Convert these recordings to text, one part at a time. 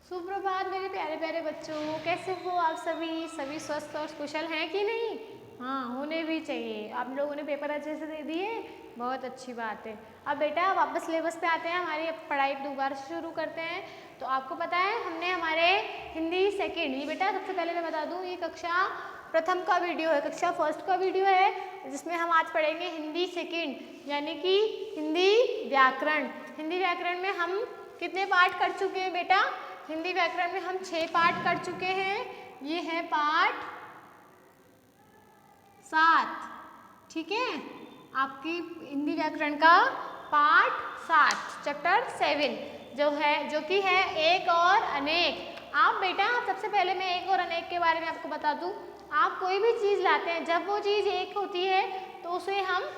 सुप्रभात मेरे प्यारे प्यारे बच्चों, कैसे हो आप सभी? सभी स्वस्थ और कुशल हैं कि नहीं? हाँ, होने भी चाहिए। आप लोगों ने पेपर अच्छे से दे दिए, बहुत अच्छी बात है। अब बेटा वापस सिलेबस पे आते हैं, हमारी पढ़ाई दोबारा से शुरू करते हैं। तो आपको पता है हमने हमारे हिंदी सेकेंड, ये बेटा सबसे पहले मैं बता दूँ, ये कक्षा प्रथम का वीडियो है, कक्षा फर्स्ट का वीडियो है, जिसमें हम आज पढ़ेंगे हिंदी सेकेंड यानी कि हिंदी व्याकरण। हिंदी व्याकरण में हम कितने पाठ कर चुके हैं बेटा? हिंदी व्याकरण में हम 6 पाठ कर चुके हैं। ये है पाठ 7, ठीक है, आपकी हिंदी व्याकरण का पाठ 7 चैप्टर 7 जो कि है एक और अनेक। आप बेटा सबसे पहले मैं एक और अनेक के बारे में आपको बता दूं। आप कोई भी चीज़ लाते हैं, जब वो चीज़ एक होती है तो उसे हम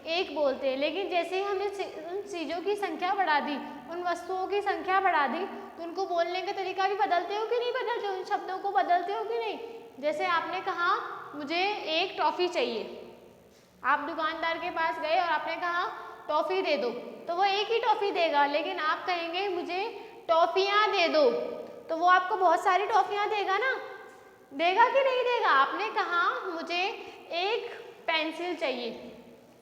एक बोलते हैं, लेकिन जैसे ही हमने उन चीज़ों की संख्या बढ़ा दी, उन वस्तुओं की संख्या बढ़ा दी, तो उनको बोलने का तरीका भी बदलते हो कि नहीं बदलते? उन शब्दों को बदलते हो कि नहीं? जैसे आपने कहा मुझे एक टॉफ़ी चाहिए, आप दुकानदार के पास गए और आपने कहा टॉफ़ी दे दो, तो वो एक ही टॉफ़ी देगा। लेकिन आप कहेंगे मुझे टॉफ़ियाँ दे दो, तो वो आपको बहुत सारी टॉफ़ियाँ देगा ना, देगा कि नहीं देगा? आपने कहा मुझे एक पेंसिल चाहिए,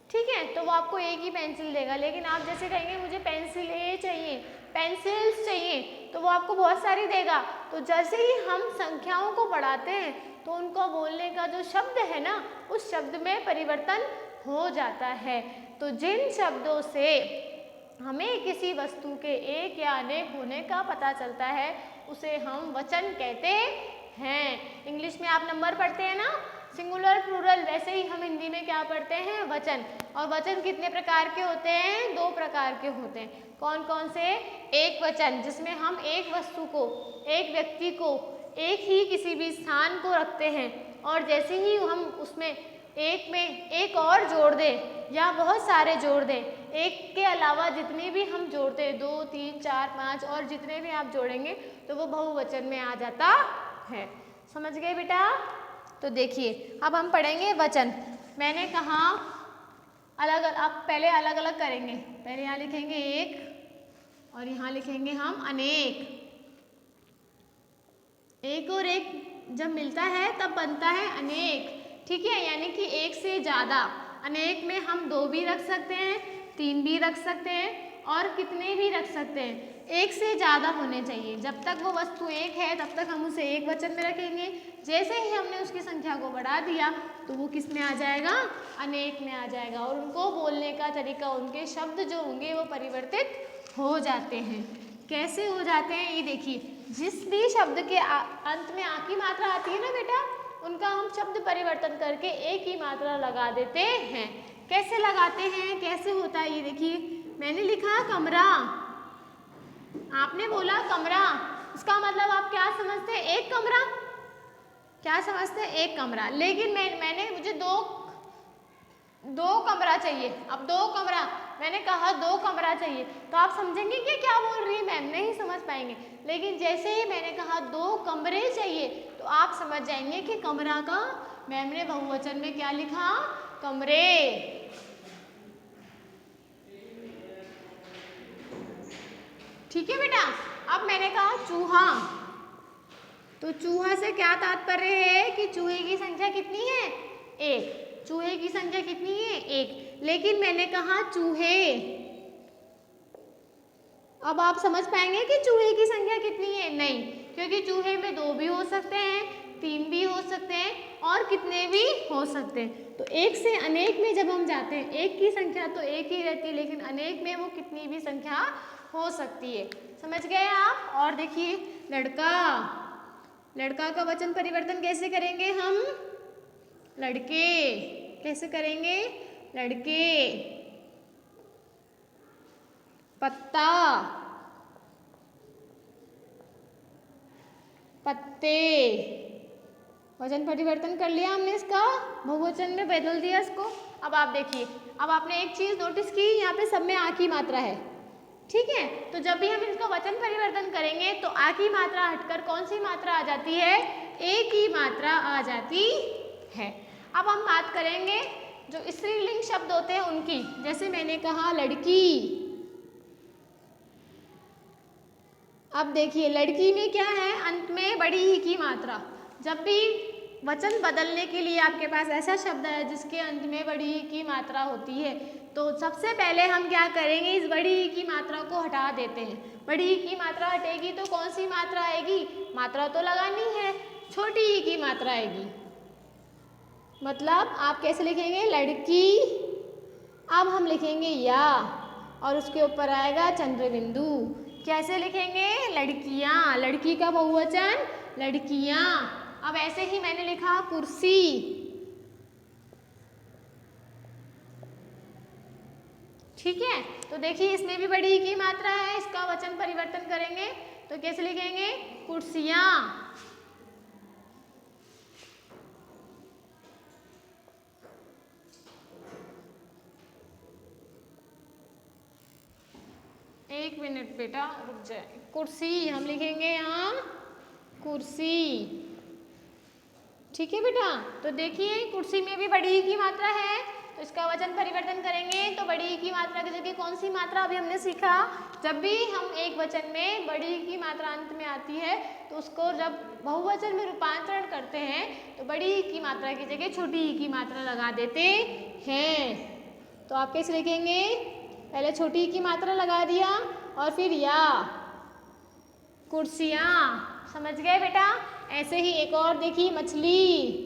ठीक है, तो वो आपको एक ही पेंसिल देगा। लेकिन आप जैसे कहेंगे मुझे पेंसिल ए चाहिए, पेंसिल्स चाहिए, तो वो आपको बहुत सारी देगा। तो जैसे ही हम संख्याओं को बढ़ाते हैं तो उनको बोलने का जो शब्द है ना, उस शब्द में परिवर्तन हो जाता है। तो जिन शब्दों से हमें किसी वस्तु के एक या अनेक होने का पता चलता है उसे हम वचन कहते हैं। इंग्लिश में आप नंबर पढ़ते हैं ना, सिंगुलर प्लूरल, वैसे ही हम हिंदी में क्या पढ़ते हैं? वचन। और वचन कितने प्रकार के होते हैं? 2 प्रकार के होते हैं। कौन कौन से? एक वचन, जिसमें हम एक वस्तु को, एक व्यक्ति को, एक ही किसी भी स्थान को रखते हैं, और जैसे ही हम उसमें एक में एक और जोड़ दें या बहुत सारे जोड़ दें, एक के अलावा जितने भी हम जोड़ते हैं, 2, 3, 4, 5 और जितने भी आप जोड़ेंगे तो वो बहुवचन में आ जाता है। समझ गए बेटा? तो देखिए अब हम पढ़ेंगे वचन। मैंने कहा अलग, आप पहले अलग अलग करेंगे। पहले यहाँ लिखेंगे एक और यहाँ लिखेंगे हम अनेक। एक और एक जब मिलता है तब बनता है अनेक, ठीक है, यानी कि एक से ज़्यादा। अनेक में हम 2 भी रख सकते हैं, 3 भी रख सकते हैं और कितने भी रख सकते हैं। एक से ज़्यादा होने चाहिए। जब तक वो वस्तु एक है तब तक हम उसे एक वचन में रखेंगे। जैसे ही हमने उसकी संख्या को बढ़ा दिया तो वो किस में आ जाएगा? अनेक में आ जाएगा। और उनको बोलने का तरीका, उनके शब्द जो होंगे वो परिवर्तित हो जाते हैं। कैसे हो जाते हैं ये देखिए, जिस भी शब्द के अंत में आ की मात्रा आती है ना बेटा, उनका हम शब्द परिवर्तन करके एक ही मात्रा लगा देते हैं। कैसे लगाते हैं, कैसे होता है ये देखिए। मैंने लिखा कमरा, आपने बोला कमरा, इसका मतलब आप क्या समझते हैं? एक कमरा। क्या समझते हैं? एक कमरा। लेकिन मैंने मुझे दो कमरा चाहिए। अब 2 कमरा, मैंने कहा 2 कमरा चाहिए, तो आप समझेंगे कि क्या बोल रही है मैम, नहीं समझ पाएंगे। लेकिन जैसे ही मैंने कहा 2 कमरे चाहिए तो आप समझ जाएंगे कि कमरा का मैम ने बहुवचन में क्या लिखा? कमरे। ठीक है बेटा। अब मैंने कहा चूहा, तो चूहा से क्या तात्पर्य है कि चूहे की संख्या कितनी है? 1। चूहे की संख्या कितनी है? 1। लेकिन मैंने कहा चूहे, अब आप समझ पाएंगे कि चूहे की संख्या कितनी है? नहीं, क्योंकि चूहे में 2 भी हो सकते हैं, 3 भी हो सकते हैं और कितने भी हो सकते हैं। तो एक से अनेक में जब हम जाते हैं, एक की संख्या तो एक ही रहती है, लेकिन अनेक में वो कितनी भी संख्या हो सकती है। समझ गए आप? और देखिए लड़का, लड़का का वचन परिवर्तन कैसे करेंगे हम? लड़के। कैसे करेंगे? लड़के। पत्ता, पत्ते। वचन परिवर्तन कर लिया हमने, इसका बहुवचन में बदल दिया इसको। अब आप देखिए, अब आपने एक चीज नोटिस की, यहाँ पे सब में आ की मात्रा है, ठीक है। तो जब भी हम इसका वचन परिवर्तन करेंगे तो आ की मात्रा हटकर कौन सी मात्रा आ जाती है? ए की मात्रा आ जाती है। अब हम बात करेंगे जो स्त्रीलिंग शब्द होते हैं उनकी। जैसे मैंने कहा लड़की, अब देखिए लड़की में क्या है, अंत में बड़ी ई की मात्रा। जब भी वचन बदलने के लिए आपके पास ऐसा शब्द है जिसके अंत में बड़ी ई की मात्रा होती है, तो सबसे पहले हम क्या करेंगे, इस बड़ी ई की मात्रा को हटा देते हैं। बड़ी ई की मात्रा हटेगी तो कौन सी मात्रा आएगी, मात्रा तो लगानी है, छोटी ई की मात्रा आएगी। मतलब आप कैसे लिखेंगे, लड़की, अब हम लिखेंगे या और उसके ऊपर आएगा चंद्र बिंदु। कैसे लिखेंगे, लड़कियां, लड़की का बहुवचन लड़कियां। अब ऐसे ही मैंने लिखा कुर्सी, ठीक है। तो देखिए इसमें भी बड़ी ई की मात्रा है, इसका वचन परिवर्तन करेंगे तो कैसे लिखेंगे, कुर्सियां। एक मिनट बेटा रुक जाए, कुर्सी हम लिखेंगे यहाँ कुर्सी, ठीक है बेटा। तो देखिए कुर्सी में भी बड़ी ई की मात्रा है, तो इसका वचन परिवर्तन करेंगे तो बड़ी ई की मात्रा की जगह कौन सी मात्रा अभी हमने सीखा, जब भी हम एक वचन में बड़ी ई की मात्रा अंत में आती है तो उसको जब बहुवचन में रूपांतरण करते हैं तो बड़ी ई की मात्रा की जगह छोटी ई की मात्रा लगा देते हैं। तो आप कैसे लिखेंगे, पहले छोटी ई की मात्रा लगा दिया और फिर या, कुर्सियां, समझ गए बेटा। ऐसे ही एक और देखिए मछली,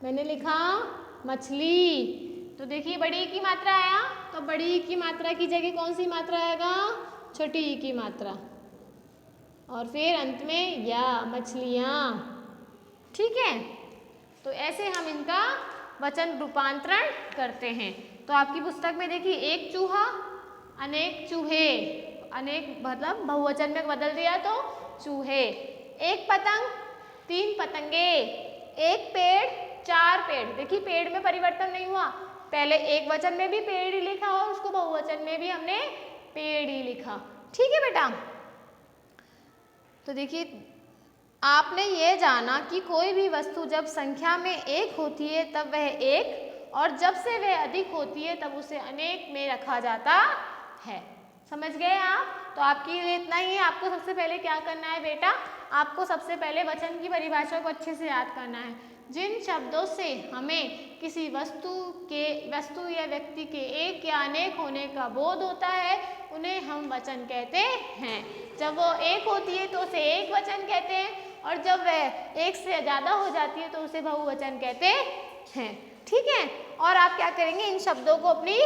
मैंने लिखा मछली, तो देखिए बड़ी ई की मात्रा आया तो बड़ी ई की मात्रा की जगह कौन सी मात्रा आएगा, छोटी ई की मात्रा, और फिर अंत में या, मछलियाँ, ठीक है। तो ऐसे हम इनका वचन रूपांतरण करते हैं। तो आपकी पुस्तक में देखिए एक चूहा, अनेक चूहे, अनेक मतलब बहुवचन में बदल दिया तो चूहे, एक पतंग, तीन पतंगे, एक पेड़, चार पेड़। देखिए पेड़ में परिवर्तन नहीं हुआ, पहले एक वचन में भी पेड़ ही लिखा और उसको बहुवचन में भी हमने पेड़ ही लिखा, ठीक है बेटा। तो देखिए आपने ये जाना कि कोई भी वस्तु जब संख्या में एक होती है तब वह एक, और जब से वह अधिक होती है तब उसे अनेक में रखा जाता है। समझ गए आप। तो आपके लिए इतना ही है। आपको सबसे पहले क्या करना है बेटा, आपको सबसे पहले वचन की परिभाषा को अच्छे से याद करना है। जिन शब्दों से हमें किसी वस्तु या व्यक्ति के एक या अनेक होने का बोध होता है उन्हें हम वचन कहते हैं। जब वो एक होती है तो उसे एक वचन कहते हैं, और जब वह एक से ज़्यादा हो जाती है तो उसे बहुवचन कहते हैं, ठीक है। और आप क्या करेंगे, इन शब्दों को अपनी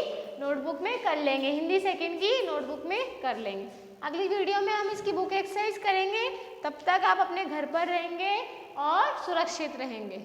नोटबुक में कर लेंगे, हिंदी सेकंड की नोटबुक में कर लेंगे। अगली वीडियो में हम इसकी बुक एक्सरसाइज करेंगे, तब तक आप अपने घर पर रहेंगे और सुरक्षित रहेंगे।